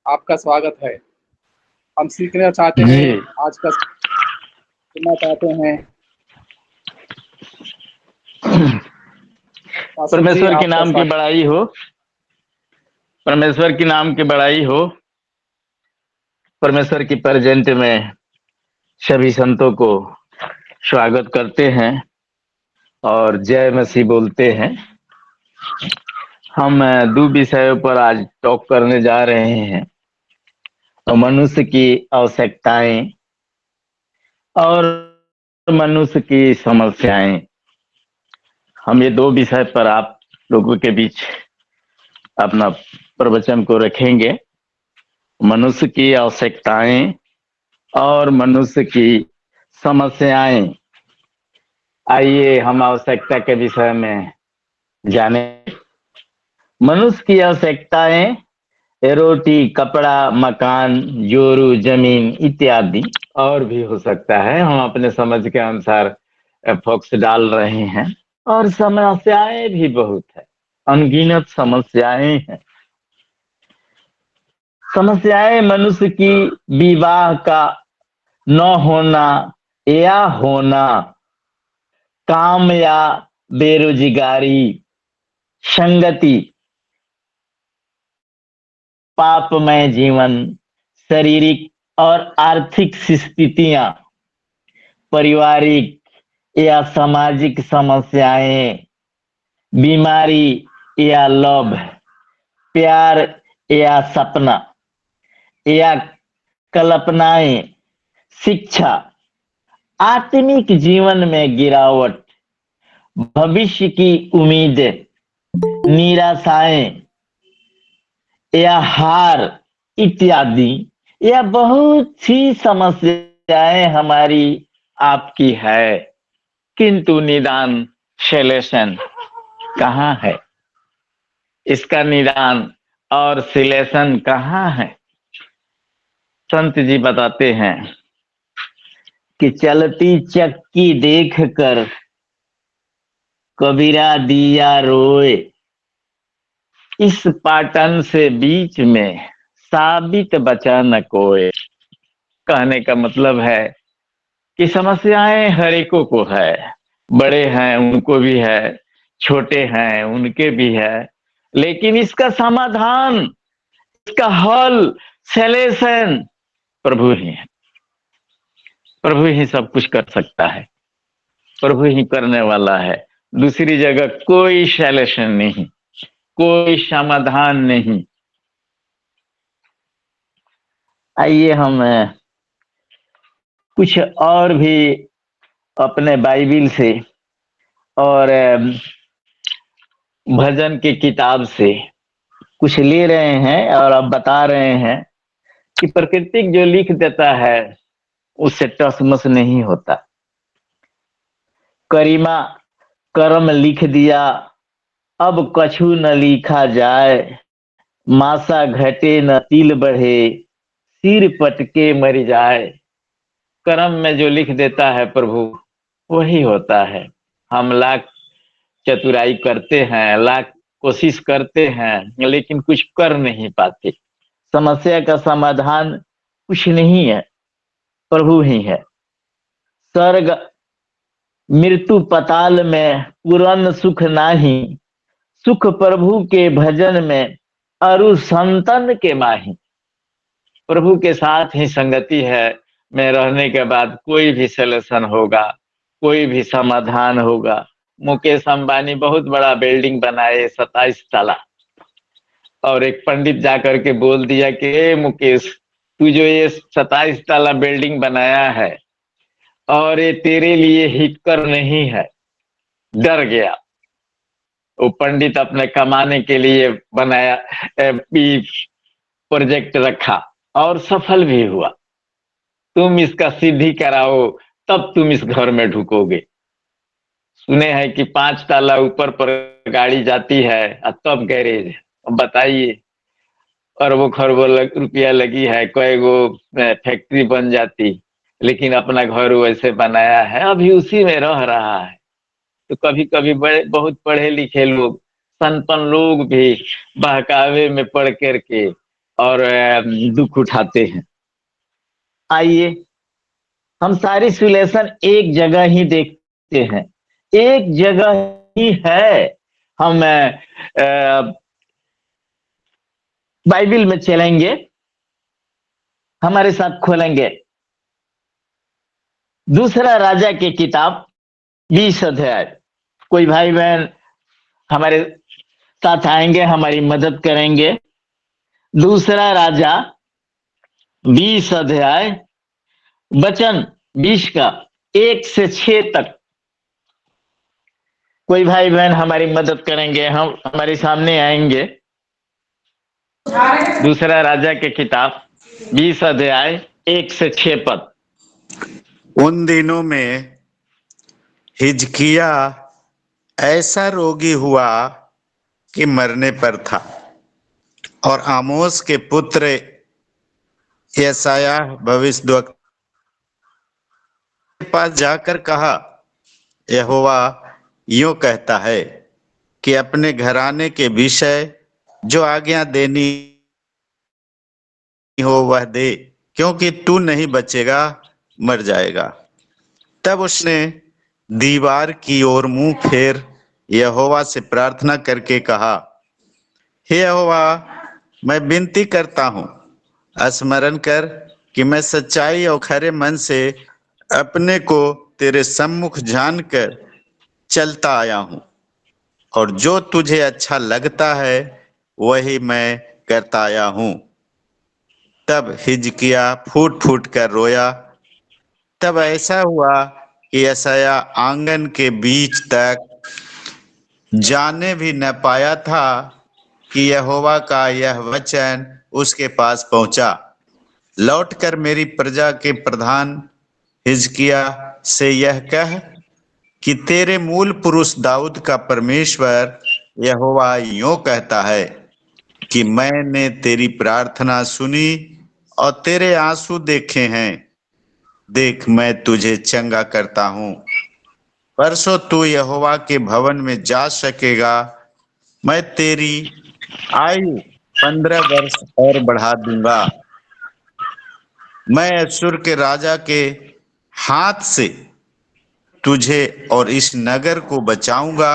आपका स्वागत है। हम सीखना चाहते हैं, जी। आज का सुनना चाहते हैं। कासिम जी, परमेश्वर के आपका नाम की स्वागत। बड़ाई हो। परमेश्वर के नाम की बड़ाई हो। परमेश्वर की प्रेजेंट में सभी संतों को स्वागत करते हैं और जय मसीह बोलते हैं। हम दो विषयों पर आज टॉक करने जा रहे हैं, तो मनुष्य की आवश्यकताएं और मनुष्य की समस्याएं। हम ये दो विषय पर आप लोगों के बीच अपना प्रवचन को रखेंगे। मनुष्य की आवश्यकताएं और मनुष्य की समस्याएं। आइए हम आवश्यकता के विषय में जाने। मनुष्य की आवश्यकताएं रोटी, कपड़ा, मकान, जोरू, जमीन इत्यादि, और भी हो सकता है। हम अपने समझ के अनुसार फोकस डाल रहे हैं। और समस्याएं भी बहुत है, अनगिनत समस्याएं हैं। समस्याएं मनुष्य की विवाह का न होना या होना, काम या बेरोजगारी, संगति, पापमय जीवन, शारीरिक और आर्थिक स्थितियां, पारिवारिक या सामाजिक समस्याएं, बीमारी या लोभ, प्यार या सपना या कल्पनाएं, शिक्षा, आत्मिक जीवन में गिरावट, भविष्य की उम्मीदें, निराशाएं या हार इत्यादि, यह बहुत सी समस्याएं हमारी आपकी है। किंतु निदान सॉल्यूशन कहाँ है? इसका निदान और सॉल्यूशन कहाँ है? संत जी बताते हैं कि चलती चक्की देखकर कबीरा दिया रोए, इस पाटन से बीच में साबित बचा न कोई। कहने का मतलब है कि समस्याएं हर एको को है। बड़े हैं उनको भी है, छोटे हैं उनके भी है, लेकिन इसका समाधान, इसका हल, सॉल्यूशन प्रभु ही है। प्रभु ही सब कुछ कर सकता है, प्रभु ही करने वाला है। दूसरी जगह कोई सॉल्यूशन नहीं, कोई समाधान नहीं। आइए हम कुछ और भी अपने बाइबिल से और भजन की किताब से कुछ ले रहे हैं और अब बता रहे हैं कि प्रकृति जो लिख देता है उससे टसमस नहीं होता। करीमा कर्म लिख दिया, अब कछु न लिखा जाए, मासा घटे न तिल बढ़े, सिर पटके मर जाए। कर्म में जो लिख देता है प्रभु वही होता है। हम लाख चतुराई करते हैं, लाख कोशिश करते हैं, लेकिन कुछ कर नहीं पाते। समस्या का समाधान कुछ नहीं है, प्रभु ही है। स्वर्ग मृत्यु पताल में पूर्ण सुख नाही, सुख प्रभु के भजन में अरु संतन के माही। प्रभु के साथ ही संगति है में रहने के बाद कोई भी सॉल्यूशन होगा, कोई भी समाधान होगा। मुकेश अंबानी बहुत बड़ा बिल्डिंग बनाए 27 ताला, और एक पंडित जाकर के बोल दिया कि ए मुकेश, तू जो ये 27 ताला बिल्डिंग बनाया है और ये तेरे लिए हितकर नहीं है। डर गया वो पंडित, अपने कमाने के लिए बनाया प्रोजेक्ट रखा और सफल भी हुआ। तुम इसका सिद्धि कराओ तब तुम इस घर में ढुकोगे। सुने हैं कि 5 ताला ऊपर पर गाड़ी जाती है और तब गैरेज है। बताइए, अरबों खरबों रुपया लगी है, कई गो फैक्ट्री बन जाती, लेकिन अपना घर वैसे बनाया है, अभी उसी में रह रहा है। तो कभी कभी बड़े बहुत पढ़े लिखे लोग, संपन्न लोग भी बहकावे में पढ़ करके और दुख उठाते हैं। आइए हम सारी सिचुएशन एक जगह ही देखते हैं, एक जगह ही है। हम बाइबल में चलेंगे, हमारे साथ खोलेंगे दूसरा राजा की किताब 20 अध्याय। कोई भाई बहन हमारे साथ आएंगे, हमारी मदद करेंगे। दूसरा राजा 20 अध्याय वचन 20 का 1 से 6 तक। कोई भाई बहन हमारी मदद करेंगे, हम हमारे सामने आएंगे। दूसरा राजा की किताब 20 अध्याय 1 से 6 पद। उन दिनों में हिजकिया ऐसा रोगी हुआ कि मरने पर था, और आमोस के पुत्र यशायाह भविष्यद्वक्ता के पास जाकर कहा, यहोवा यूं कहता है कि अपने घराने के विषय जो आज्ञा देनी हो वह दे, क्योंकि तू नहीं बचेगा, मर जाएगा। तब उसने दीवार की ओर मुंह फेर यहोवा से प्रार्थना करके कहा, हे यहोवा, मैं विनती करता हूँ, स्मरण कर कि मैं सच्चाई और खरे मन से अपने को तेरे सम्मुख जानकर चलता आया हूँ, और जो तुझे अच्छा लगता है वही मैं करता आया हूँ। तब हिजकिया फूट फूट कर रोया। तब ऐसा हुआ कि यशायाह आंगन के बीच तक जाने भी न पाया था कि यहोवा का यह वचन उसके पास पहुंचा, लौटकर मेरी प्रजा के प्रधान हिजकिया से यह कह कि तेरे मूल पुरुष दाऊद का परमेश्वर यहोवा यूं कहता है कि मैंने तेरी प्रार्थना सुनी और तेरे आंसू देखे हैं। देख, मैं तुझे चंगा करता हूँ। परसों तू यहोवा के भवन में जा सकेगा। मैं तेरी आयु 15 वर्ष और बढ़ा दूंगा। मैं अश्शूर के राजा के हाथ से तुझे और इस नगर को बचाऊंगा,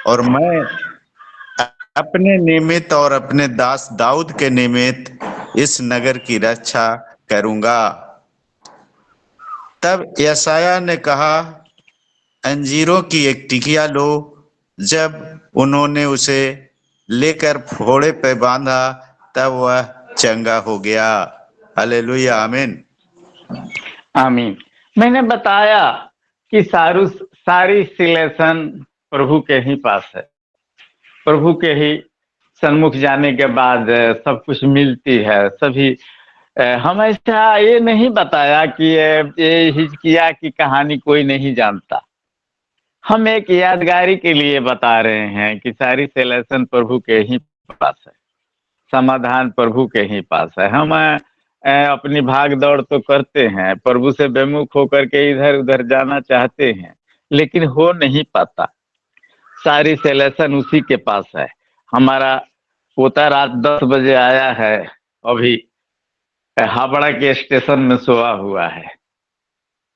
और मैं अपने निमित्त और अपने दास दाऊद के निमित्त इस नगर की रक्षा करूंगा। तब यशायाह ने कहा, अंजीरों की एक टिकिया लो। जब उन्होंने उसे लेकर फोड़े पे बांधा, तब वह चंगा हो गया। हालेलुया, आमीन। आमीन। मैंने बताया कि सारी सिलेक्शन प्रभु के ही पास है। प्रभु के ही सन्मुख जाने के बाद सब कुछ मिलती है। सभी हमेशा ये नहीं बताया कि ये हिजकिया की कहानी कोई नहीं जानता। हम एक यादगारी के लिए बता रहे हैं कि सारी सिलेक्शन प्रभु के ही पास है, समाधान प्रभु के ही पास है। हम अपनी भाग दौड़ तो करते हैं, प्रभु से बेमुख होकर के इधर उधर जाना चाहते हैं, लेकिन हो नहीं पाता। सारी सिलेक्शन उसी के पास है। हमारा पोता रात 10 बजे आया है, अभी हावड़ा के स्टेशन में सोया हुआ है।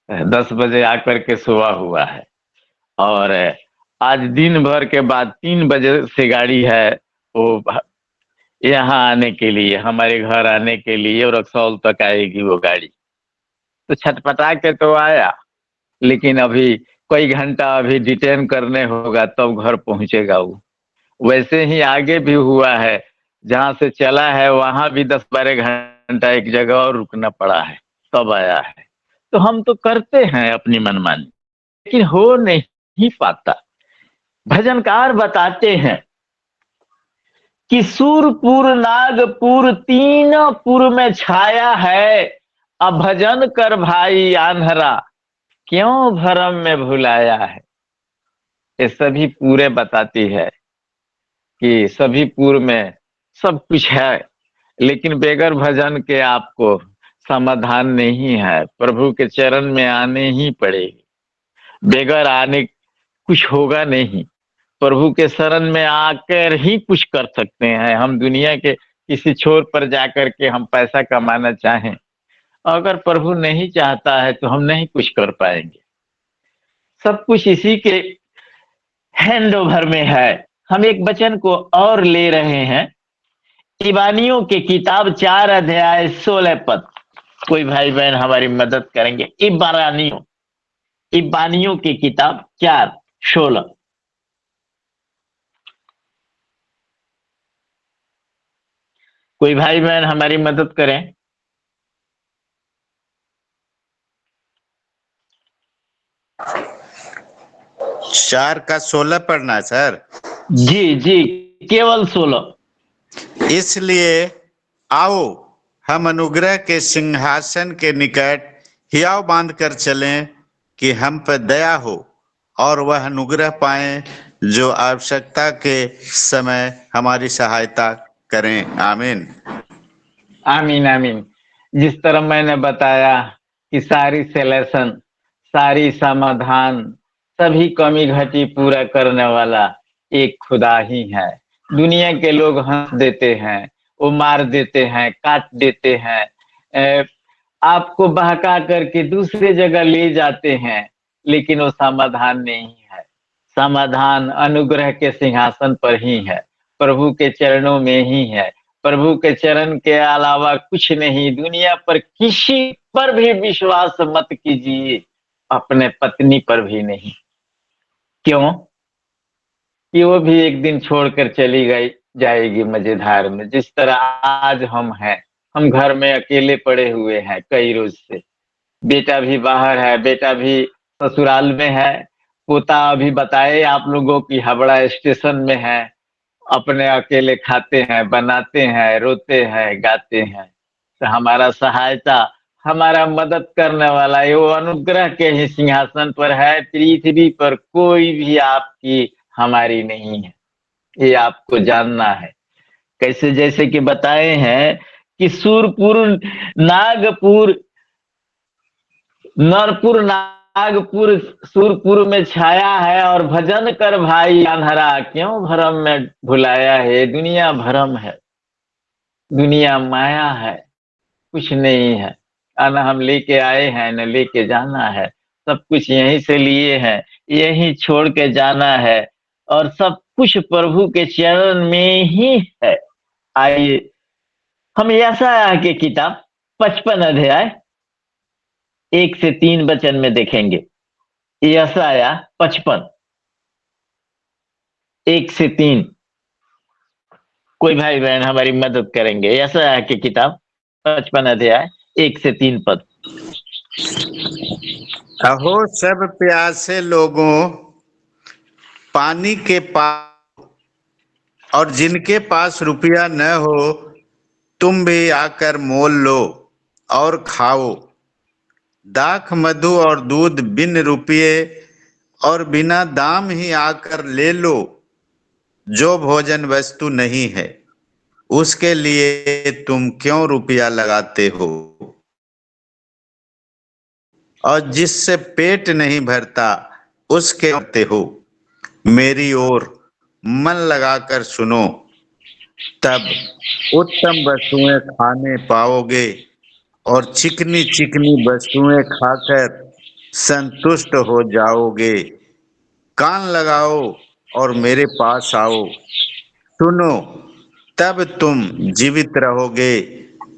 10 बजे आकर के सोया हुआ है, और आज दिन भर के बाद 3 बजे से गाड़ी है वो यहाँ आने के लिए, हमारे घर आने के लिए, और रक्सौल तक आएगी वो गाड़ी। तो छटपटा के तो आया, लेकिन अभी कई घंटा अभी डिटेन करने होगा तब घर पहुंचेगा वो। वैसे ही आगे भी हुआ है, जहां से चला है वहां भी 10-12 घंटा एक जगह और रुकना पड़ा है, तब आया है। तो हम तो करते हैं अपनी मनमानी, लेकिन हो नहीं पाता। भजनकार बताते हैं कि सूरपुर नागपुर तीनों पुर में छाया है, अब भजन कर भाई आन्हरा, क्यों भरम में भुलाया है। ये सभी पूरे बताती है कि सभी पूर में सब कुछ है, लेकिन बेगर भजन के आपको समाधान नहीं है। प्रभु के चरण में आने ही पड़ेगी, बेगर आने कुछ होगा नहीं। प्रभु के शरण में आकर ही कुछ कर सकते हैं। हम दुनिया के किसी छोर पर जाकर के हम पैसा कमाना चाहें, अगर प्रभु नहीं चाहता है तो हम नहीं कुछ कर पाएंगे। सब कुछ इसी के हैंड ओवर में है। हम एक वचन को और ले रहे हैं, इबानियों की किताब 4 अध्याय 16 पद। कोई भाई बहन हमारी मदद करेंगे? इबानियों की किताब 4:16। कोई भाई बहन हमारी मदद करें? चार का 16 पढ़ना है सर। जी जी, केवल 16। इसलिए आओ हम अनुग्रह के सिंहासन के निकट हियाव बांध कर चलें कि हम पर दया हो और वह अनुग्रह पाएं जो आवश्यकता के समय हमारी सहायता करें। आमीन। आमीन आमीन। जिस तरह मैंने बताया कि सारी सलेशन, सारी समाधान, सभी कमी घटी पूरा करने वाला एक खुदा ही है। दुनिया के लोग हंस देते हैं, वो मार देते हैं, काट देते हैं, आपको बहका करके दूसरे जगह ले जाते हैं, लेकिन वो समाधान नहीं है। समाधान अनुग्रह के सिंहासन पर ही है, प्रभु के चरणों में ही है। प्रभु के चरण के अलावा कुछ नहीं। दुनिया पर किसी पर भी विश्वास मत कीजिए, अपने पत्नी पर भी नहीं। क्यों? कि वो भी एक दिन छोड़कर चली गई जाएगी मजेदार में। जिस तरह आज हम हैं, हम घर में अकेले पड़े हुए हैं कई रोज से। बेटा भी बाहर है, बेटा भी ससुराल में है, पोता अभी बताए आप लोगों की हावड़ा स्टेशन में है। अपने अकेले खाते हैं, बनाते हैं, रोते हैं, गाते हैं। तो हमारा सहायता, हमारा मदद करने वाला ये वो अनुग्रह के ही सिंहासन पर है। पृथ्वी पर कोई भी आपकी हमारी नहीं है, ये आपको जानना है। कैसे? जैसे कि बताए हैं कि सूरपुर, नागपुर, नरपुर, नागपुर, सूरपुर में छाया है और भजन कर भाई अंधरा, क्यों भरम में भुलाया है। दुनिया भरम है, दुनिया माया है, कुछ नहीं है। न हम लेके आए हैं, न लेके जाना है। सब कुछ यहीं से लिए हैं, यहीं छोड़ के जाना है, और सब कुछ प्रभु के चरण में ही है। आइए हम यशायाह की किताब 55 अध्याय 1 से 3 वचन में देखेंगे। यशायाह 55 1 से 3। कोई भाई बहन हमारी मदद करेंगे? यशायाह की किताब 55 अध्याय 1 से 3 पद। अहो सब प्यासे लोगों, पानी के पास, और जिनके पास रुपया न हो, तुम भी आकर मोल लो और खाओ। दाख, मधु और दूध बिन रुपये और बिना दाम ही आकर ले लो। जो भोजन वस्तु नहीं है, उसके लिए तुम क्यों रुपया लगाते हो? और जिससे पेट नहीं भरता, उसके करते हो। मेरी ओर मन लगाकर सुनो, तब उत्तम वस्तुएं खाने पाओगे और चिकनी चिकनी वस्तुएं खाकर संतुष्ट हो जाओगे। कान लगाओ और मेरे पास आओ, सुनो, तब तुम जीवित रहोगे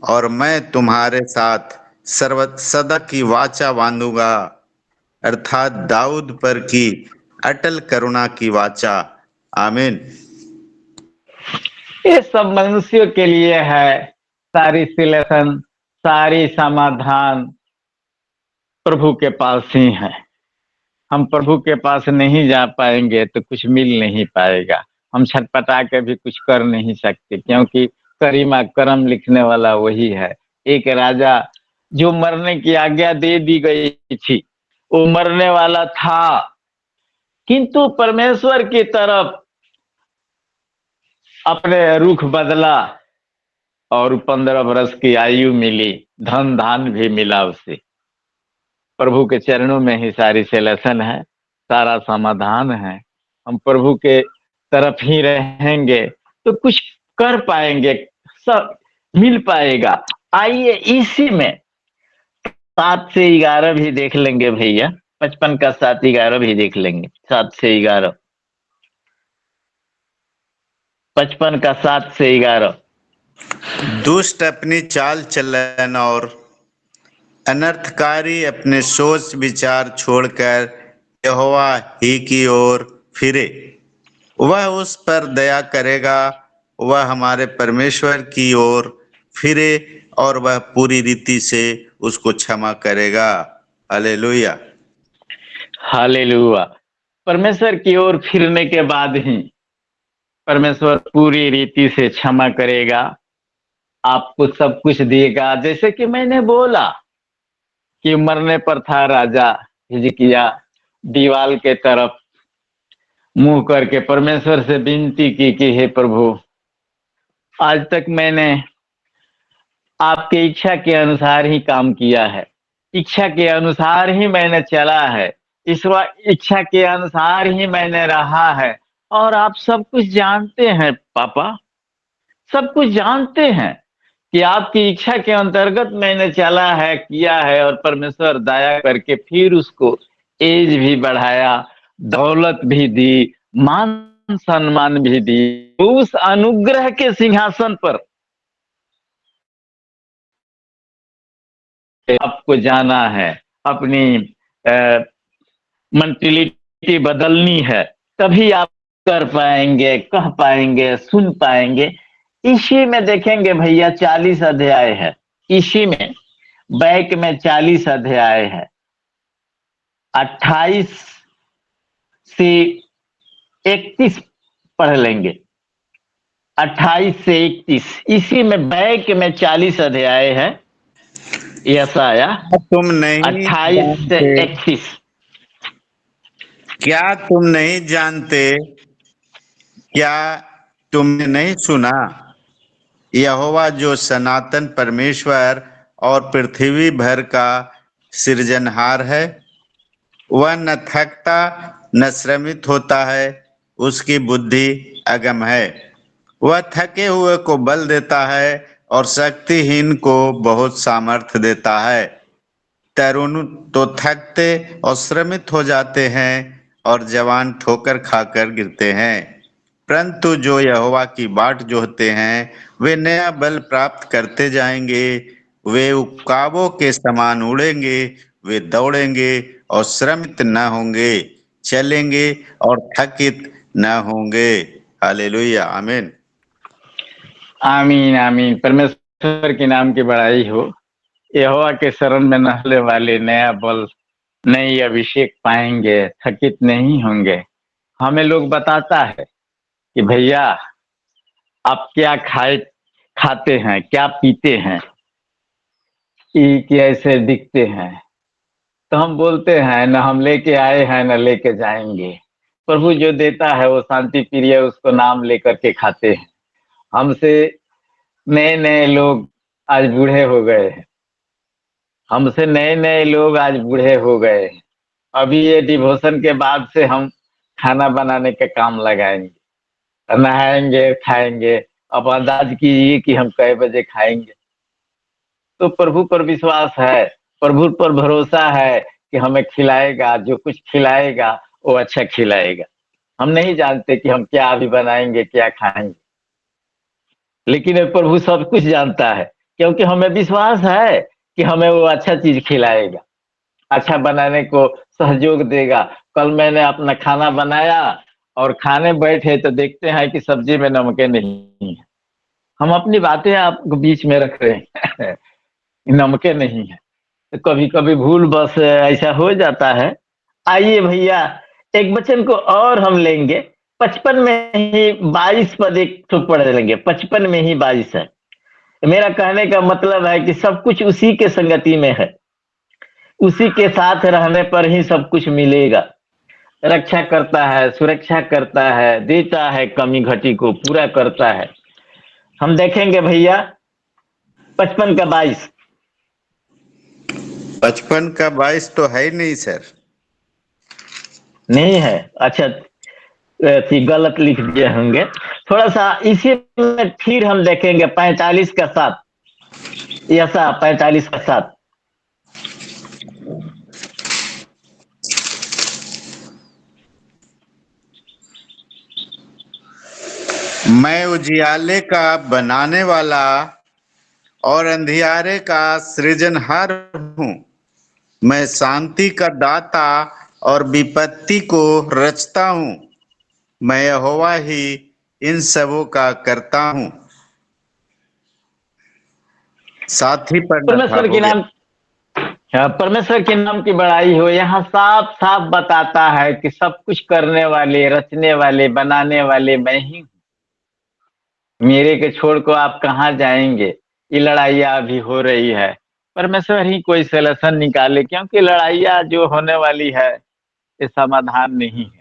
और मैं तुम्हारे साथ सदा की वाचा बांधूंगा, अर्थात दाऊद पर की अटल करुणा की वाचा। आमीन। ये सब मनुष्यों के लिए है। सारी सिलेशन, सारी समाधान प्रभु के पास ही है। हम प्रभु के पास नहीं जा पाएंगे तो कुछ मिल नहीं पाएगा। हम छटपटा के भी कुछ कर नहीं सकते, क्योंकि करीमा करम लिखने वाला वही है। एक राजा जो मरने की आज्ञा दे दी गई थी, वो मरने वाला था, किंतु परमेश्वर की तरफ अपने रुख बदला और 15 वर्ष की आयु मिली, धन धान भी मिला उसे। प्रभु के चरणों में ही सारी सलेशन है, सारा समाधान है। हम प्रभु के तरफ ही रहेंगे तो कुछ कर पाएंगे, सब मिल पाएगा। आइए इसी में 7 से 11 भी देख लेंगे भैया, 55 का 7 11 भी देख लेंगे। 7 से 11, 55 का 7 से 11। दुष्ट अपनी चाल चलन और अनर्थकारी अपने सोच विचार छोड़कर यहोवा ही की ओर फिरे, वह उस पर दया करेगा। वह हमारे परमेश्वर की ओर फिरे और वह पूरी रीति से उसको क्षमा करेगा। हालेलुया। हालेलुया। परमेश्वर की ओर फिरने के बाद ही परमेश्वर पूरी रीति से क्षमा करेगा, आपको सब कुछ देगा। जैसे कि मैंने बोला कि मरने पर था राजा हिजकिया, दीवाल के तरफ मुंह करके परमेश्वर से विनती की कि हे प्रभु, आज तक मैंने आपके इच्छा के अनुसार ही काम किया है, इच्छा के अनुसार ही मैंने चला है, ईश्वर इच्छा के अनुसार ही मैंने रहा है। और आप सब कुछ जानते हैं पापा, सब कुछ जानते हैं कि आपकी इच्छा के अंतर्गत मैंने चला है, किया है। और परमेश्वर दया करके फिर उसको एज भी बढ़ाया, दौलत भी दी, मान सम्मान भी दी। उस अनुग्रह के सिंहासन पर आपको जाना है, अपनी मेंटलिटी बदलनी है, तभी आप कर पाएंगे, कह पाएंगे, सुन पाएंगे। इसी में देखेंगे भैया 40 अध्याय है, इसी में बैक में 40 अध्याय है। 28 से 31 पढ़ लेंगे, 28 से 31, इसी में बैक में 40 अध्याय है। यशाया तुम नहीं 28 से जानते, 31। क्या तुम नहीं जानते, क्या तुमने नहीं सुना, यहोवा जो सनातन परमेश्वर और पृथ्वी भर का सृजनहार है, वह न थकता न श्रमित होता है, उसकी बुद्धि अगम है। वह थके हुए को बल देता है और शक्तिहीन को बहुत सामर्थ्य देता है। तरुण तो थकते और श्रमित हो जाते हैं और जवान ठोकर खाकर गिरते हैं, परंतु जो यहोवा की बाट जोहते हैं वे नया बल प्राप्त करते जाएंगे। वे उकाबों के समान उड़ेंगे, वे दौड़ेंगे और श्रमित न होंगे, चलेंगे और थकित न होंगे। हालेलुया, आमीन। आमीन आमीन। परमेश्वर के नाम की बड़ाई हो। यहोवा के शरण में नहले वाले नया बल, नई अभिषेक पाएंगे, थकित नहीं होंगे। हमें लोग बताता है कि भैया आप क्या खाते हैं, क्या पीते हैं, कि ऐसे दिखते हैं। तो हम बोलते हैं न हम लेके आए हैं न लेके जाएंगे। प्रभु जो देता है वो शांति प्रिय, उसको नाम लेकर के खाते हैं। हमसे नए नए लोग आज बूढ़े हो गए हैं, हमसे नए नए लोग आज बूढ़े हो गए हैं। अभी ये डिवोशन के बाद से हम खाना बनाने का काम लगाएंगे, नहाएंगे, खाएंगे। अब अंदाज कीजिए कि हम कै बजे खाएंगे। तो प्रभु पर विश्वास है, प्रभु पर भरोसा है कि हमें खिलाएगा, जो कुछ खिलाएगा वो अच्छा खिलाएगा। हम नहीं जानते कि हम क्या अभी बनाएंगे, क्या खाएंगे, लेकिन प्रभु सब कुछ जानता है, क्योंकि हमें विश्वास है कि हमें वो अच्छा चीज खिलाएगा, अच्छा बनाने को सहयोग देगा। कल मैंने अपना खाना बनाया और खाने बैठे तो देखते हैं कि सब्जी में नमक नहीं है। हम अपनी बातें आपको बीच में रख रहे हैं नमक नहीं है, तो कभी कभी भूल बस ऐसा हो जाता है। आइए भैया एक वचन को और हम लेंगे, 55 में ही 22 पद एक तो पढ़ लेंगे। 55 में ही 22 है। मेरा कहने का मतलब है कि सब कुछ उसी के संगति में है, उसी के साथ रहने पर ही सब कुछ मिलेगा। रक्षा करता है, सुरक्षा करता है, देता है, कमी घटी को पूरा करता है। हम देखेंगे भैया 55 का 22। 55 का 22 तो है ही नहीं सर। नहीं है? अच्छा, गलत लिख दिए होंगे थोड़ा सा। इसी में फिर हम देखेंगे 45 का 7, ऐसा 45 का 7। मैं उजियाले का बनाने वाला और अंधियारे का सृजनहार हूँ। मैं शांति का दाता और विपत्ति को रचता हूँ। मैं यहोवा ही इन सबों का करता हूँ। साथ ही पढ़ना था, परमेश्वर हो के गया। नाम, हाँ, परमेश्वर के नाम की बड़ाई हो। यहाँ साफ साफ बताता है कि सब कुछ करने वाले, रचने वाले, बनाने वाले मैं ही हूँ। मेरे के छोड़ को आप कहाँ जाएंगे। ये लड़ाइयाँ अभी हो रही है, परमेश्वर ही कोई सलूशन निकाले, क्योंकि लड़ाइयाँ जो होने वाली है ये समाधान नहीं है।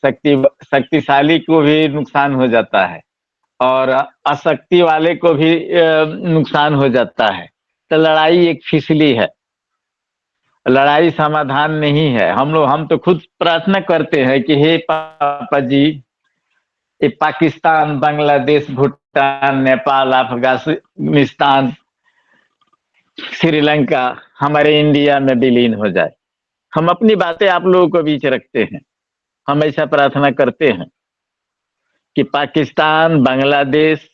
शक्तिशाली को भी नुकसान हो जाता है और अशक्ति वाले को भी नुकसान हो जाता है। तो लड़ाई एक फिसली है, लड़ाई समाधान नहीं है। हम तो खुद प्रार्थना करते हैं कि हे पापा जी, ये पाकिस्तान, बांग्लादेश, भूटान, नेपाल, अफगानिस्तान, श्रीलंका हमारे इंडिया में विलीन हो जाए। हम अपनी बातें आप लोगों को बीच रखते हैं, हम ऐसा प्रार्थना करते हैं कि पाकिस्तान, बांग्लादेश,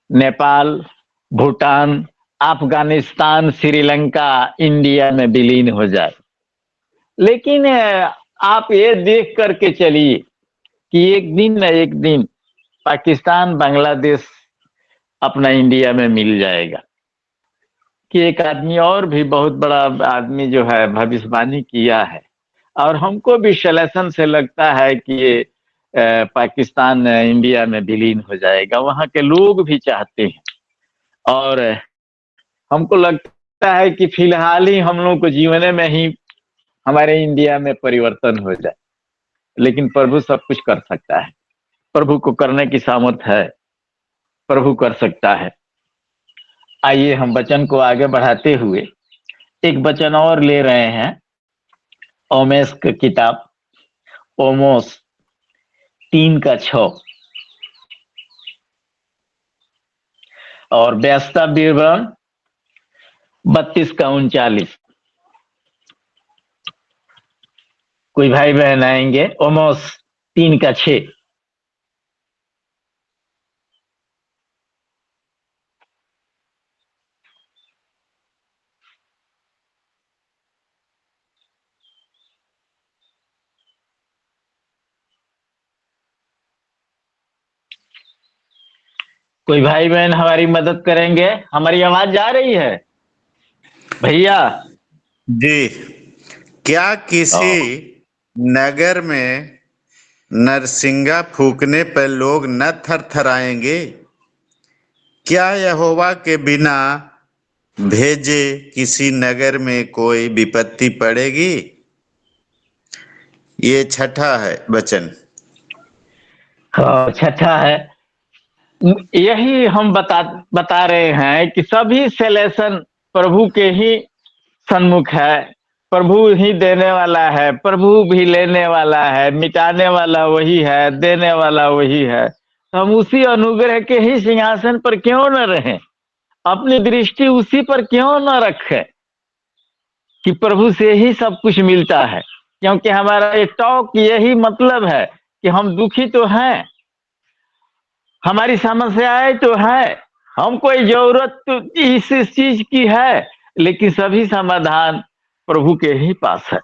नेपाल, भूटान, अफगानिस्तान, श्रीलंका इंडिया में विलीन हो जाए। लेकिन आप ये देख करके चलिए कि एक दिन न एक दिन पाकिस्तान, बांग्लादेश अपना इंडिया में मिल जाएगा। कि एक आदमी और भी बहुत बड़ा आदमी जो है भविष्यवाणी किया है, और हमको भी सलेशन से लगता है कि ये पाकिस्तान इंडिया में विलीन हो जाएगा। वहाँ के लोग भी चाहते हैं, और हमको लगता है कि फिलहाल ही हम लोग को जीवन में ही हमारे इंडिया में परिवर्तन हो जाए। लेकिन प्रभु सब कुछ कर सकता है, प्रभु को करने की सामर्थ है, प्रभु कर सकता है। आइए हम वचन को आगे बढ़ाते हुए एक वचन और ले रहे हैं। ओमेश की किताब, ओमोस 3 का 6 और व्यवस्था विवरण 32 का 39। कोई भाई बहन आएंगे, ओमोस 3 का 6। कोई भाई बहन हमारी मदद करेंगे? हमारी आवाज जा रही है भैया? जी। क्या किसी ओ, नगर में नरसिंगा फूकने पर लोग न थरथराएंगे? क्या यहोवा के बिना भेजे किसी नगर में कोई विपत्ति पड़ेगी? ये छठा है वचन। छठा है। यही हम बता रहे हैं कि सभी सलेशन प्रभु के ही सन्मुख है। प्रभु ही देने वाला है, प्रभु भी लेने वाला है, मिटाने वाला वही है, देने वाला वही है। तो हम उसी अनुग्रह के ही सिंहासन पर क्यों न रहें, अपनी दृष्टि उसी पर क्यों न रखें कि प्रभु से ही सब कुछ मिलता है। क्योंकि हमारा ये टॉक यही मतलब है कि हम दुखी तो हैं, हमारी समस्याएं तो है, हम कोई जरूरत तो इस चीज की है, लेकिन सभी समाधान प्रभु के ही पास है।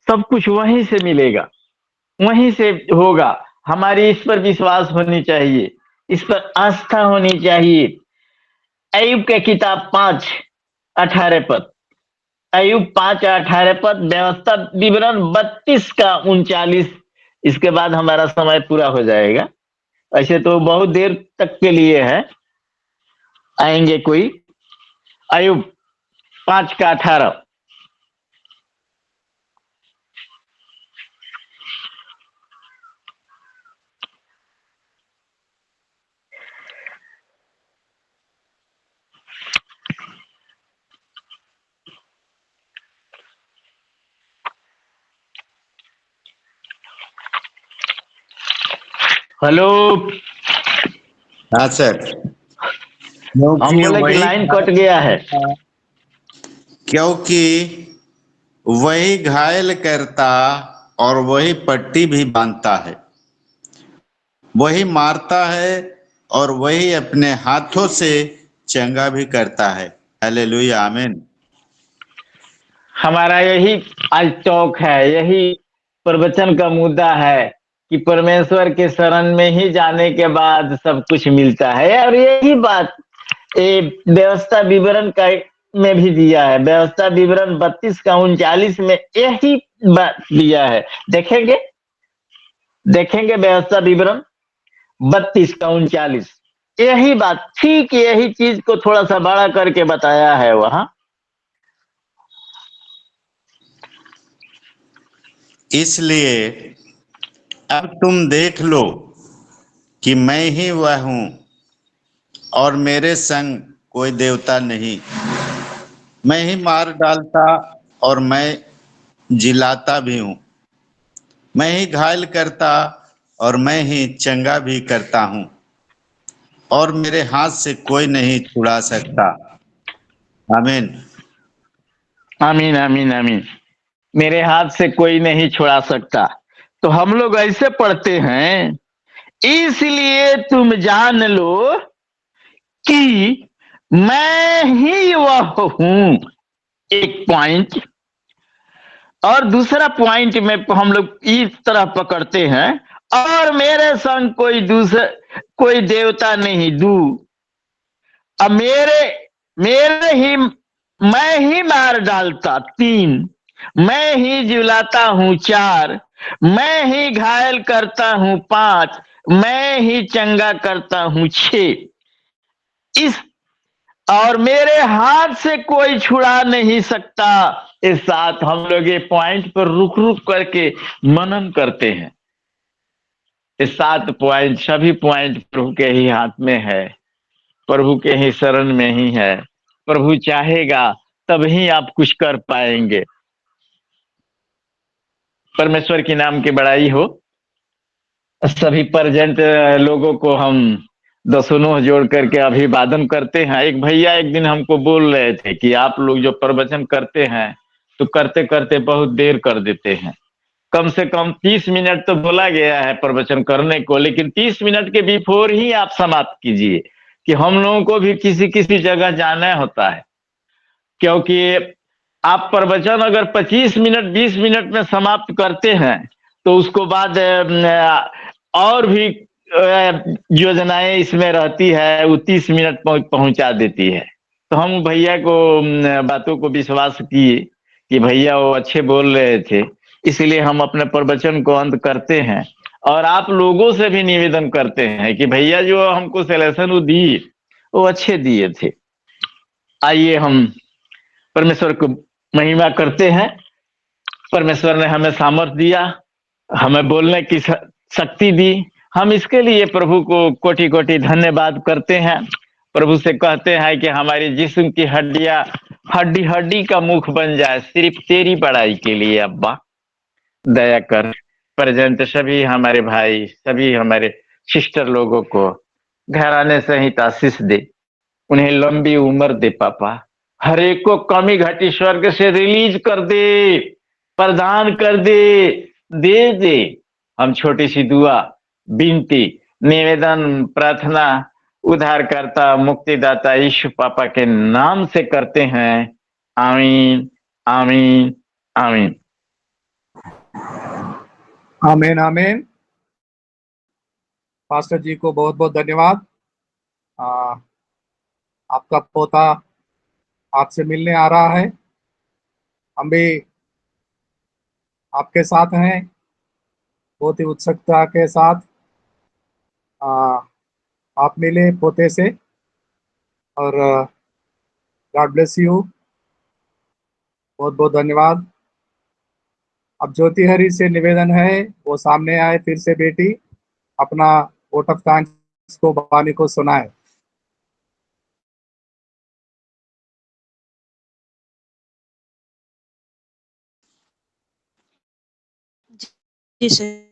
सब कुछ वहीं से मिलेगा, वहीं से होगा। हमारी इस पर विश्वास होनी चाहिए, इस पर आस्था होनी चाहिए। अय्यूब के किताब 5:18 पद, अय्यूब 5:18 पद, व्यवस्था विवरण 32 का 39। इसके बाद हमारा समय पूरा हो जाएगा। ऐसे तो बहुत देर तक के लिए है। आएंगे कोई? अय्यूब 5 का 18। हेलो। हाँ सर। हम क्योंकि बोले कि वही लाइन कट गया है। क्योंकि वही घायल करता और वही पट्टी भी बांधता है, वही मारता है और वही अपने हाथों से चंगा भी करता है। हालेलुया, आमीन। हमारा यही आज टॉक है, यही प्रवचन का मुद्दा है कि परमेश्वर के शरण में ही जाने के बाद सब कुछ मिलता है। और यही बात ये व्यवस्था विवरण का में भी दिया है। व्यवस्था विवरण 32 का 39 में यही बात दिया है। देखेंगे देखेंगे व्यवस्था विवरण 32 का 39, यही बात, ठीक यही चीज को थोड़ा सा बड़ा करके बताया है वहां। इसलिए अब तुम देख लो कि मैं ही वह हूं और मेरे संग कोई देवता नहीं। मैं ही मार डालता और मैं जिलाता भी हूं। मैं ही घायल करता और मैं ही चंगा भी करता हूं, और मेरे हाथ से कोई नहीं छुड़ा सकता। आमीन। आमीन आमीन आमीन। मेरे हाथ से कोई नहीं छुड़ा सकता। तो हम लोग ऐसे पढ़ते हैं, इसलिए तुम जान लो कि मैं ही वह हूं, एक पॉइंट। और दूसरा पॉइंट में हम लोग इस तरह पकड़ते हैं, और मेरे संग कोई देवता नहीं। अब मेरे ही मैं ही मार डालता, 3, मैं ही जिलाता हूं, 4, मैं ही घायल करता हूं, 5, मैं ही चंगा करता हूं, 6। इस और मेरे हाथ से कोई छुड़ा नहीं सकता। इस साथ हम लोग ये पॉइंट पर रुक रुक करके मनन करते हैं। ये 7 पॉइंट, सभी पॉइंट प्रभु के ही हाथ में है, प्रभु के ही शरण में ही है। प्रभु चाहेगा तब ही आप कुछ कर पाएंगे। परमेश्वर के नाम की बड़ाई हो। सभी प्रेजेंट लोगों को हम दसों जोड़ करके अभिवादन करते हैं। एक भैया एक दिन हमको बोल रहे थे कि आप लोग जो प्रवचन करते हैं तो करते करते बहुत देर कर देते हैं। कम से कम 30 मिनट तो बोला गया है प्रवचन करने को, लेकिन 30 मिनट के बिफोर ही आप समाप्त कीजिए, कि हम लोगों को भी किसी किसी जगह जाना होता है। क्योंकि आप प्रवचन अगर 25 मिनट 20 मिनट में समाप्त करते हैं तो उसको बाद और भी योजनाएं इसमें रहती है, वो 30 मिनट पहुंचा देती है। तो हम भैया को बातों को विश्वास किए कि भैया वो अच्छे बोल रहे थे, इसलिए हम अपने प्रवचन को अंत करते हैं। और आप लोगों से भी निवेदन करते हैं कि भैया जो हमको सलेक्शन वो दिए वो अच्छे दिए थे। आइए हम परमेश्वर को महिमा करते हैं। परमेश्वर ने हमें सामर्थ्य दिया, हमें बोलने की शक्ति दी। हम इसके लिए प्रभु को कोटि कोटि धन्यवाद करते हैं। प्रभु से कहते हैं कि हमारी जिस्म की हड्डियां हड्डी हड्डी का मुख बन जाए, सिर्फ तेरी बड़ाई के लिए। अब्बा दया कर, प्रेजेंट सभी हमारे भाई, सभी हमारे सिस्टर लोगों को घराने सहित आशीष दे, उन्हें लंबी उम्र दे पापा। हर एक को कमी घटी स्वर्ग से रिलीज कर दे, प्रदान कर दे। हम छोटी सी दुआ, विनती, निवेदन, प्रार्थना उद्धारकर्ता मुक्तिदाता यीशु पापा के नाम से करते हैं। आमीन आमीन आमीन। आमीन आमीन। पास्टर जी को बहुत बहुत धन्यवाद। आ, आपका पोता आपसे मिलने आ रहा है, हम भी आपके साथ हैं, बहुत ही उत्सुकता के साथ। आ, आप मिले पोते से, और गॉड ब्लेस यू, बहुत बहुत धन्यवाद। अब ज्योति हरी से निवेदन है वो सामने आए फिर से बेटी, अपना वोट ऑफ थैंक्स को वाणी को सुनाए। जी सर।